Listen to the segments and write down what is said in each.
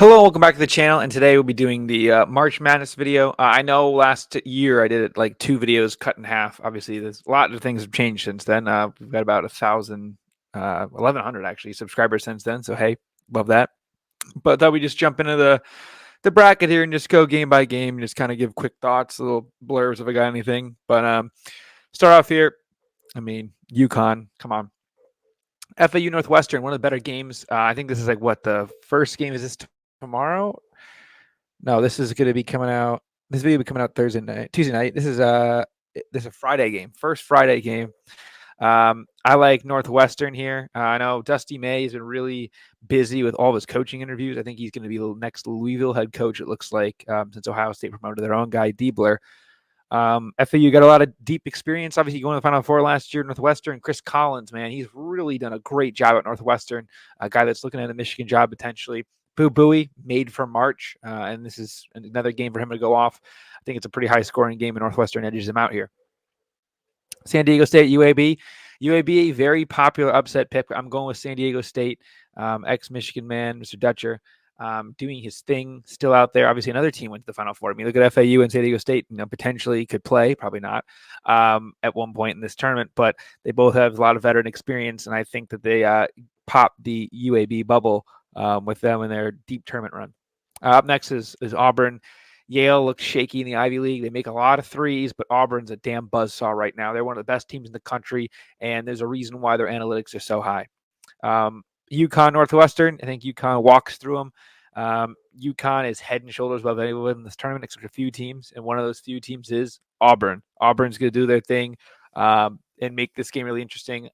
Hello, welcome back to the channel, and today we'll be doing the March Madness video. I know last year I did it like 2 videos cut in half. Obviously, there's a lot of things have changed since then. We've got about 1,100 actually subscribers since then. So hey, love that. But thought we just jump into the bracket here and just go game by game, and just kind of give quick thoughts, little blurbs if I got anything. But start off here. I mean, UConn, come on. FAU Northwestern, one of the better games. I think this is like what the first game is this tomorrow? No, this is going to be coming out. This video will be coming out Tuesday night. This is a Friday game, first Friday game. I like Northwestern here. I know Dusty May has been really busy with all of his coaching interviews. I think he's going to be the next Louisville head coach. It looks like since Ohio State promoted their own guy Diebler. FAU got a lot of deep experience. Obviously, going to the Final Four last year. Northwestern, Chris Collins, man, he's really done a great job at Northwestern. A guy that's looking at a Michigan job potentially. Boo Buie made for March, and this is another game for him to go off. I think it's a pretty high-scoring game, and Northwestern edges him out here. San Diego State, UAB. UAB, a very popular upset pick. I'm going with San Diego State, ex-Michigan man, Mr. Dutcher, doing his thing, still out there. Obviously, another team went to the Final Four. I mean, look at FAU and San Diego State, potentially could play, probably not, at one point in this tournament, but they both have a lot of veteran experience, and I think that they popped the UAB bubble with them in their deep tournament run. Up next is Auburn. Yale looks shaky in the Ivy League. They make a lot of threes, but Auburn's a damn buzzsaw right now. They're one of the best teams in the country, and there's a reason why their analytics are so high. UConn Northwestern, I think UConn walks through them. UConn is head and shoulders above anyone in this tournament except a few teams, and one of those few teams is Auburn. Auburn's going to do their thing and make this game really interesting.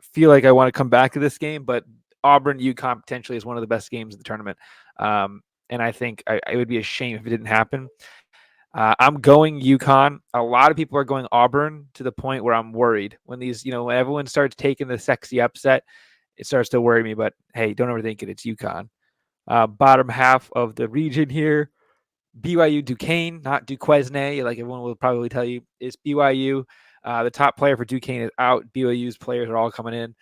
Feel like I want to come back to this game, but Auburn UConn potentially is one of the best games of the tournament. And I think it would be a shame if it didn't happen. I'm going UConn. A lot of people are going Auburn to the point where I'm worried. When when everyone starts taking the sexy upset, it starts to worry me. But hey, don't overthink it. It's UConn. Bottom half of the region here, BYU Duquesne, not Duquesne, like everyone will probably tell you, is BYU. The top player for Duquesne is out. BYU's players are all coming in.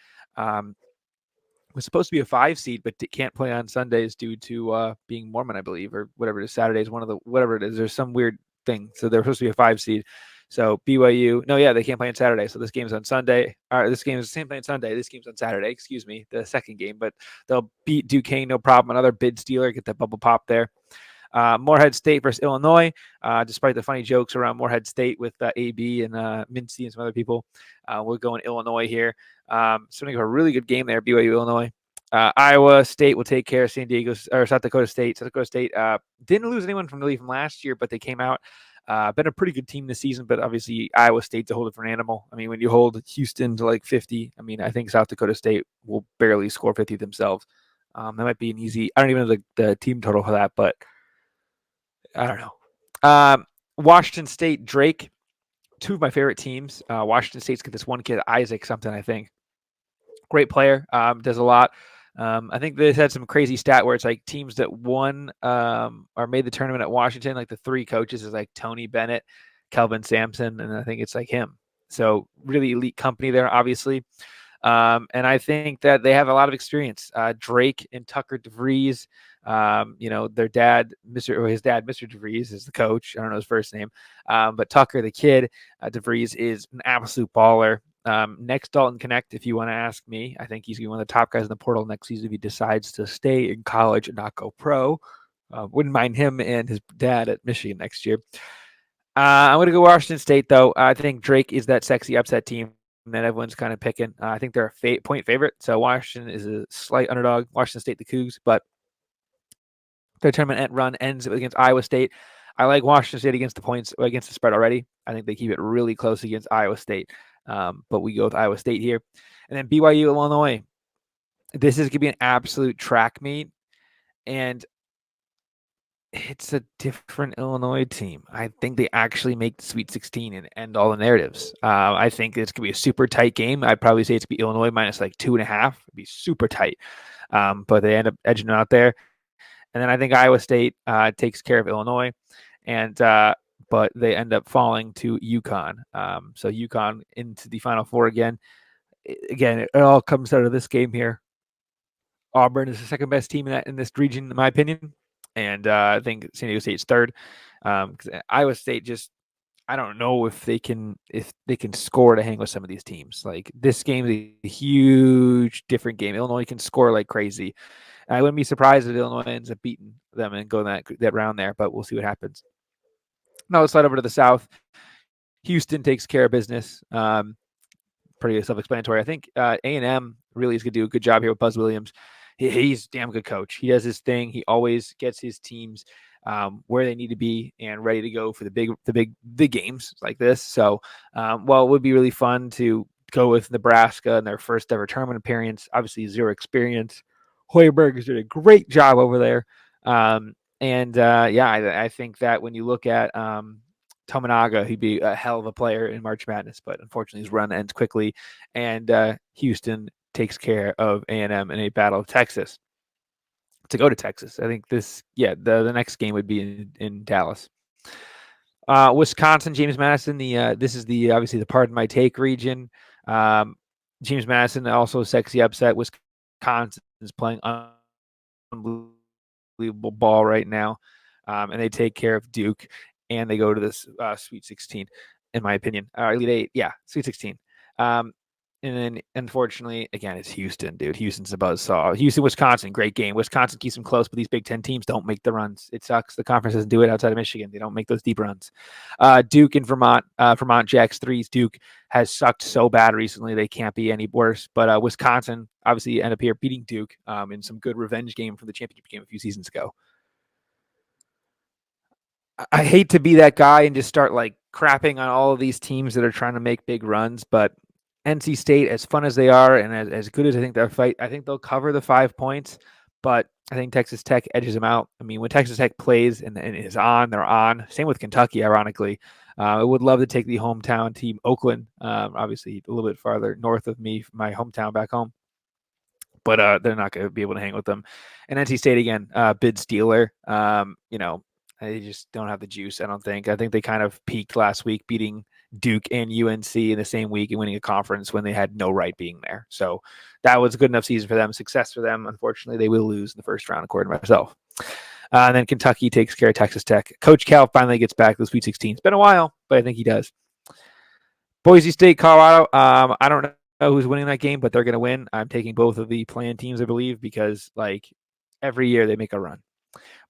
Was supposed to be a 5 seed, but it can't play on Sundays due to being Mormon, I believe, or whatever it is. Saturdays, whatever it is. There's some weird thing. So they're supposed to be a 5 seed. So BYU, they can't play on Saturday. So this game's on Sunday. This game is the same play on Sunday. This game's on Saturday. Excuse me, the second game. But they'll beat Duquesne, no problem. Another bid stealer, get that bubble pop there. Morehead State versus Illinois. Despite the funny jokes around Morehead State with AB and Mincy and some other people, we're going Illinois here. So a really good game there, BYU Illinois. Iowa State will take care of South Dakota State. South Dakota State didn't lose anyone from last year, but they came out. Been a pretty good team this season, but obviously Iowa State's a whole different animal. I mean, when you hold Houston to like 50, I mean, I think South Dakota State will barely score 50 themselves. That might be an easy. I don't even know the team total for that, but I don't know. Washington State, Drake, two of my favorite teams. Washington State's got this one kid, Isaac something, I think. Great player, does a lot. I think they had some crazy stat where it's like teams that won or made the tournament at Washington, like the 3 coaches is like Tony Bennett, Kelvin Sampson, and I think it's like him. So really elite company there, obviously. And I think that they have a lot of experience. Drake and Tucker DeVries, their dad, his dad, Mr. DeVries, is the coach. I don't know his first name, but Tucker, the kid, DeVries, is an absolute baller. Next Dalton Connect, if you want to ask me, I think he's going to be one of the top guys in the portal next season if he decides to stay in college and not go pro. Wouldn't mind him and his dad at Michigan next year. I'm going to go Washington State, though. I think Drake is that sexy upset team that everyone's kind of picking. I think they're a point favorite, so Washington is a slight underdog. Washington State, the Cougs, but their tournament run ends against Iowa State. I like Washington State against the spread already. I think they keep it really close against Iowa State, but we go with Iowa State here. And then BYU, Illinois. This is going to be an absolute track meet, and it's a different Illinois team. I think they actually make the Sweet 16 and end all the narratives. I think it's going to be a super tight game. I'd probably say it's going to be Illinois minus like 2.5. It'd be super tight, but they end up edging out there. And then I think Iowa State takes care of Illinois, and but they end up falling to UConn. So UConn into the Final Four again. Again, it all comes out of this game here. Auburn is the second best team in this region, in my opinion, and I think San Diego State's third. Because Iowa State just, I don't know if they can score to hang with some of these teams. Like this game is a huge different game. Illinois can score like crazy. I wouldn't be surprised if Illinois ends up beating them and going that round there, but we'll see what happens. Now let's slide over to the South. Houston takes care of business. Pretty self-explanatory. I think A&M really is going to do a good job here with Buzz Williams. He's a damn good coach. He does his thing. He always gets his teams where they need to be and ready to go for the big games like this. So, while it would be really fun to go with Nebraska in their first ever tournament appearance, obviously zero experience. Hoiberg is doing a great job over there. I think that when you look at Tominaga, he'd be a hell of a player in March Madness, but unfortunately his run ends quickly, and Houston takes care of A&M in a battle of Texas to go to Texas. I think the next game would be in Dallas. Wisconsin, James Madison. This is obviously the Pardon My Take region. James Madison also sexy upset. Wisconsin is playing unbelievable ball right now, and they take care of Duke. And they go to this Sweet 16, in my opinion. Elite 8, yeah, Sweet 16. And then, unfortunately, again, it's Houston, dude. Houston's a buzzsaw. Houston, Wisconsin, great game. Wisconsin keeps them close, but these Big Ten teams don't make the runs. It sucks. The conference doesn't do it outside of Michigan. They don't make those deep runs. Duke and Vermont, Vermont Jacks threes. Duke has sucked so bad recently they can't be any worse. But Wisconsin obviously end up here beating Duke in some good revenge game from the championship game a few seasons ago. I hate to be that guy and just start like crapping on all of these teams that are trying to make big runs, but NC State, as fun as they are and as good as I think they'll fight, I think they'll cover the 5 points, but I think Texas Tech edges them out. I mean, when Texas Tech plays and is on, they're on. Same with Kentucky, ironically. I would love to take the hometown team, Oakland, obviously a little bit farther north of me, my hometown back home. But they're not going to be able to hang with them. And NC State, again, bid Steeler. They just don't have the juice, I don't think. I think they kind of peaked last week, beating Duke and UNC in the same week and winning a conference when they had no right being there. So that was a good enough season for them, success for them. Unfortunately, they will lose in the first round, according to myself. And then Kentucky takes care of Texas Tech. Coach Cal finally gets back to the Sweet 16. It's been a while, but I think he does. Boise State, Colorado. I don't know who's winning that game, but they're going to win. I'm taking both of the play-in teams, I believe, because like every year they make a run.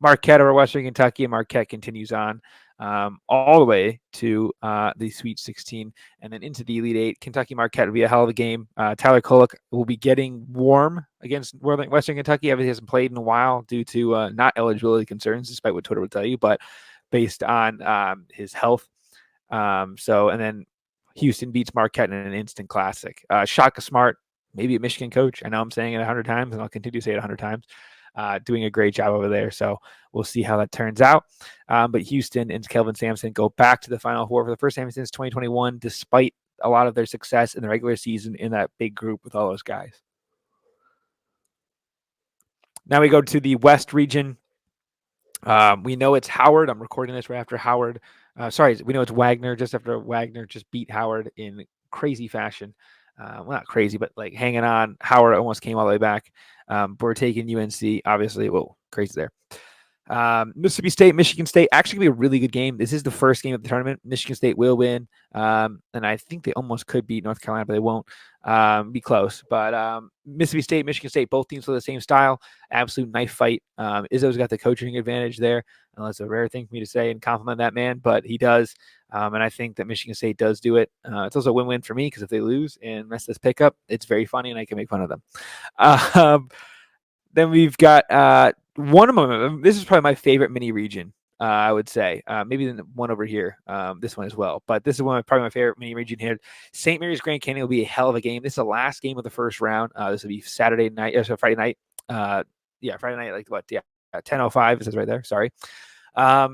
Marquette over Western Kentucky, and Marquette continues on all the way to the Sweet 16 and then into the Elite 8. Kentucky Marquette will be a hell of a game. Tyler Kolek will be getting warm against Western Kentucky. Obviously hasn't played in a while due to not eligibility concerns, despite what Twitter would tell you, but based on his health. And then Houston beats Marquette in an instant classic. Shaka Smart, maybe a Michigan coach. I know I'm saying it 100 times, and I'll continue to say it 100 times. Doing a great job over there. So we'll see how that turns out. But Houston and Kelvin Sampson go back to the Final Four for the first time since 2021, despite a lot of their success in the regular season in that big group with all those guys. Now we go to the West region. We know it's Howard. I'm recording this right after Howard. We know it's Wagner just after Wagner just beat Howard in crazy fashion. Well, not crazy, but like hanging on. Howard almost came all the way back. We're taking UNC, obviously. Whoa, crazy there. Mississippi State, Michigan State, actually be a really good game. This is the first game of the tournament. Michigan State will win. And I think they almost could beat North Carolina, but they won't. Be close. But Mississippi State, Michigan State, both teams play the same style. Absolute knife fight. Izzo's got the coaching advantage there. And that's a rare thing for me to say and compliment that man, but he does. And I think that Michigan State does do it. It's also a win-win for me because if they lose and mess this pickup, it's very funny and I can make fun of them. Then we've got one of them. This is probably my favorite mini region, I would say. Maybe the one over here, this one as well. But this is probably my favorite mini region here. St. Mary's Grand Canyon will be a hell of a game. This is the last game of the first round. This will be Friday night. Friday night, like what? Yeah, 10:05. It says right there. Sorry.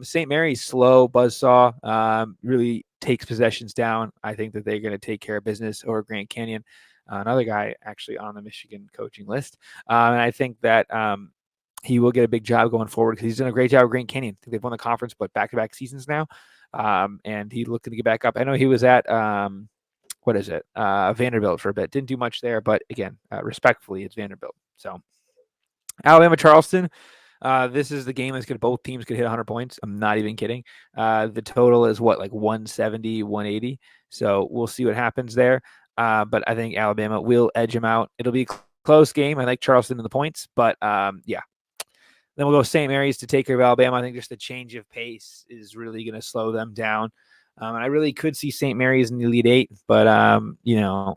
St. Mary's slow buzzsaw really takes possessions down. I think that they're going to take care of business over Grand Canyon. Another guy actually on the Michigan coaching list. And I think that he will get a big job going forward because he's done a great job with Grand Canyon. I think they've won the conference, but back-to-back seasons now. And he's looking to get back up. I know he was at, Vanderbilt for a bit. Didn't do much there, but again, respectfully, it's Vanderbilt. So Alabama Charleston. This is the game that's good. Both teams could hit 100 points. I'm not even kidding. The total is what, like 170, 180. So we'll see what happens there. But I think Alabama will edge them out. It'll be a close game. I like Charleston in the points, but yeah. Then we'll go St. Mary's to take care of Alabama. I think just the change of pace is really going to slow them down. And I really could see St. Mary's in the Elite Eight, but no,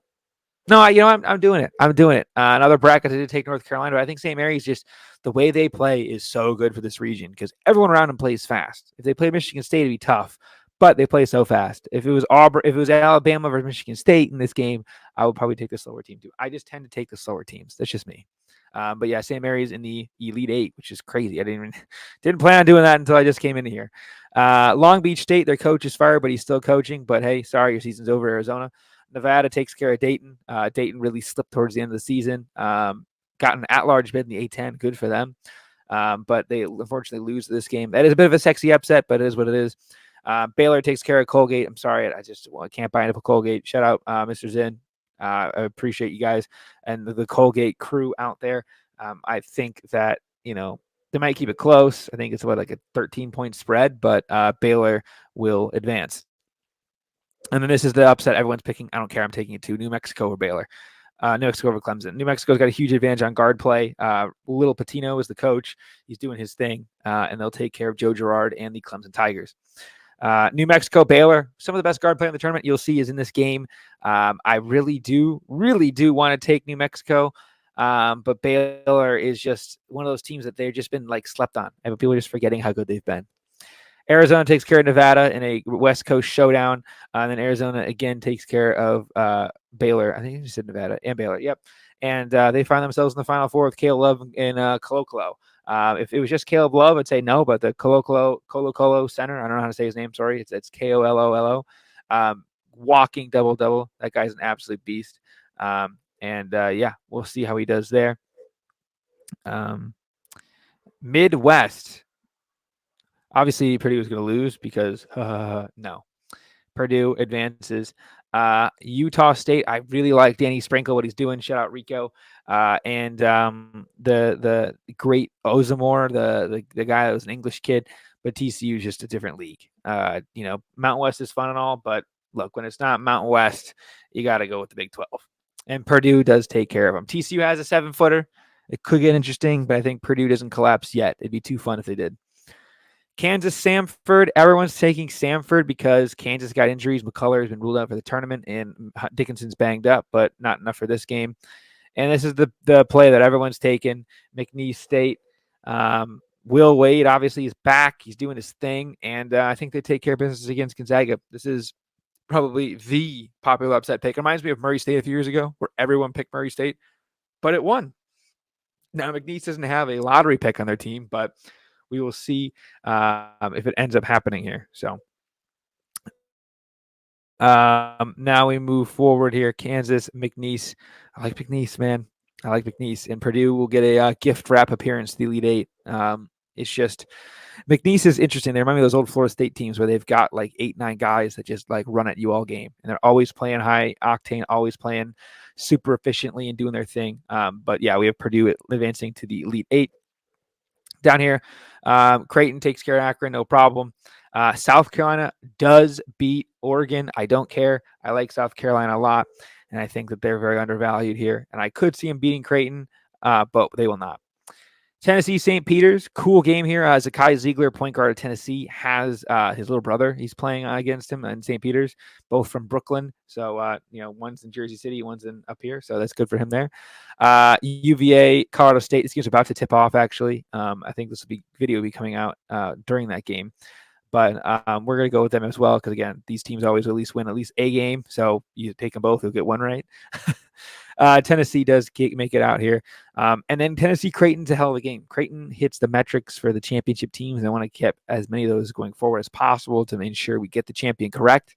I'm doing it. I'm doing it. Another bracket to take North Carolina, but I think St. Mary's just the way they play is so good for this region because everyone around them plays fast. If they play Michigan State, it'd be tough, but they play so fast. If it was Alabama versus Michigan State in this game, I would probably take the slower team too. I just tend to take the slower teams. That's just me. But yeah, St. Mary's in the Elite Eight, which is crazy. I didn't plan on doing that until I just came into here. Long Beach State, their coach is fired, but he's still coaching. But hey, sorry, your season's over, Arizona. Nevada takes care of Dayton. Dayton really slipped towards the end of the season. Got an at-large bid in the A10. Good for them. But they unfortunately lose this game. That is a bit of a sexy upset, but it is what it is. Baylor takes care of Colgate. I'm sorry, I just can't buy into Colgate. Shout out Mr. Zinn. I appreciate you guys and the Colgate crew out there. I think that, they might keep it close. I think it's like a 13-point spread, but Baylor will advance. And then this is the upset everyone's picking. I don't care. I'm taking it to New Mexico or Baylor. New Mexico over Clemson. New Mexico's got a huge advantage on guard play. Little Patino is the coach. He's doing his thing, and they'll take care of Joe Girard and the Clemson Tigers. New Mexico, Baylor. Some of the best guard play in the tournament you'll see is in this game. I really do want to take New Mexico, but Baylor is just one of those teams that they've just been like slept on, and people are just forgetting how good they've been. Arizona takes care of Nevada in a West Coast showdown. And then Arizona again takes care of Baylor. I think you said Nevada and Baylor. Yep. And they find themselves in the Final Four with Caleb Love and Colo Colo. If it was just Caleb Love, I'd say no. But the Colo Colo center, I don't know how to say his name. Sorry, it's Kololo. Walking double. That guy's an absolute beast. Yeah, we'll see how he does there. Midwest. Obviously, Purdue is going to lose because no. Purdue advances. Utah State, I really like Danny Sprinkle, what he's doing. Shout out Rico. And the great Ozamore, the guy that was an English kid, but TCU is just a different league. Mountain West is fun and all, but look, when it's not Mountain West, you got to go with the Big 12. And Purdue does take care of them. TCU has a 7-footer. It could get interesting, but I think Purdue doesn't collapse yet. It'd be too fun if they did. Kansas, Samford. Everyone's taking Samford because Kansas got injuries. McCullough has been ruled out for the tournament, and Dickinson's banged up, but not enough for this game. And this is the play that everyone's taken. McNeese State. Will Wade obviously is back. He's doing his thing, and I think they take care of business against Gonzaga. This is probably the popular upset pick. It reminds me of Murray State a few years ago, where everyone picked Murray State, but it won. Now McNeese doesn't have a lottery pick on their team, but we will see if it ends up happening here. So now we move forward here. Kansas, McNeese. I like McNeese, man. I like McNeese. And Purdue will get a gift wrap appearance to the Elite Eight. It's just McNeese is interesting. They remind me of those old Florida State teams where they've got like 8-9 guys that just like run at you all game. And they're always playing high octane, always playing super efficiently and doing their thing. But yeah, we have Purdue advancing to the Elite Eight. Down here, Creighton takes care of Akron, no problem. South Carolina does beat Oregon. I don't care. I like South Carolina a lot, and I think that they're very undervalued here. And I could see them beating Creighton, but they will not. Tennessee, St. Peter's, cool game here. Zakai Ziegler, point guard of Tennessee, has his little brother. He's playing against him in St. Peter's, both from Brooklyn. So, one's in Jersey City, one's up here. So that's good for him there. UVA, Colorado State. This game's about to tip off, actually. I think this video will be coming out during that game. But we're going to go with them as well because, again, these teams always at least win at least a game. So you take them both, you'll get one right. Tennessee does make it out here. And then Tennessee, Creighton's a hell of a game. Creighton hits the metrics for the championship teams. I want to keep as many of those going forward as possible to ensure we get the champion correct.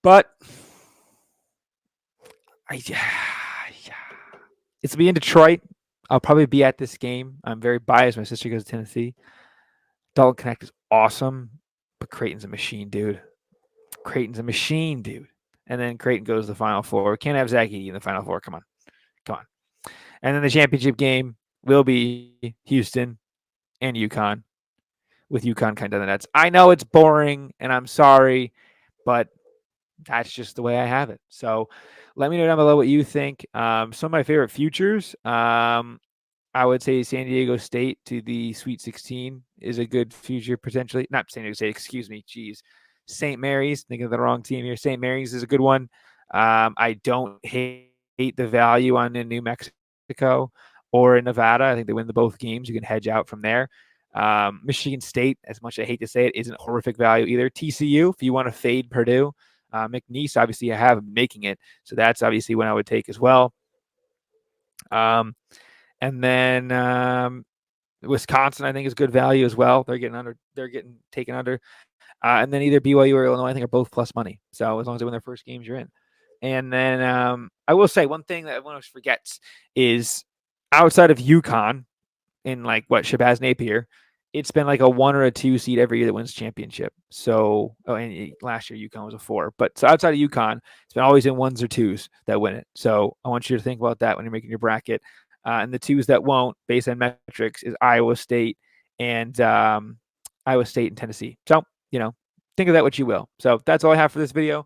But it's be in Detroit. I'll probably be at this game. I'm very biased. My sister goes to Tennessee. Dalton Connect is awesome, but Creighton's a machine, dude. And then Creighton goes to the Final Four. Can't have Zach Edey in the Final Four. Come on. And then the championship game, will be Houston and UConn, with UConn kind of the Nets. I know it's boring, and I'm sorry, but that's just the way I have it. So let me know down below what you think. Some of my favorite futures. I would say San Diego State to the Sweet 16 is a good future potentially. Not San Diego State, excuse me. Geez. St. Mary's, thinking of the wrong team here. St. Mary's is a good one. I don't hate the value on in New Mexico or in Nevada. I think they win the both games. You can hedge out from there. Michigan State, as much as I hate to say it, isn't horrific value either. TCU, if you want to fade Purdue. McNeese, obviously, I have making it. So that's obviously one I would take as well. And then Wisconsin, I think, is good value as well. They're getting taken under. And then either BYU or Illinois, I think, are both plus money. So as long as they win their first games, you're in. And then I will say one thing that everyone forgets is outside of UConn in like what Shabazz Napier, it's been like a 1 or a 2 seed every year that wins championship. So, and last year UConn was a 4. But so outside of UConn, it's been always in 1s or 2s that win it. So I want you to think about that when you're making your bracket. And the 2s that won't, based on metrics, is Iowa State and Tennessee. So, think of that what you will. So that's all I have for this video.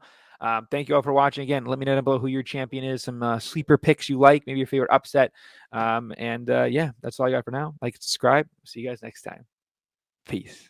Thank you all for watching. Again, let me know down below who your champion is, some sleeper picks you like, maybe your favorite upset. Yeah, that's all I got for now. Like, subscribe. See you guys next time. Peace.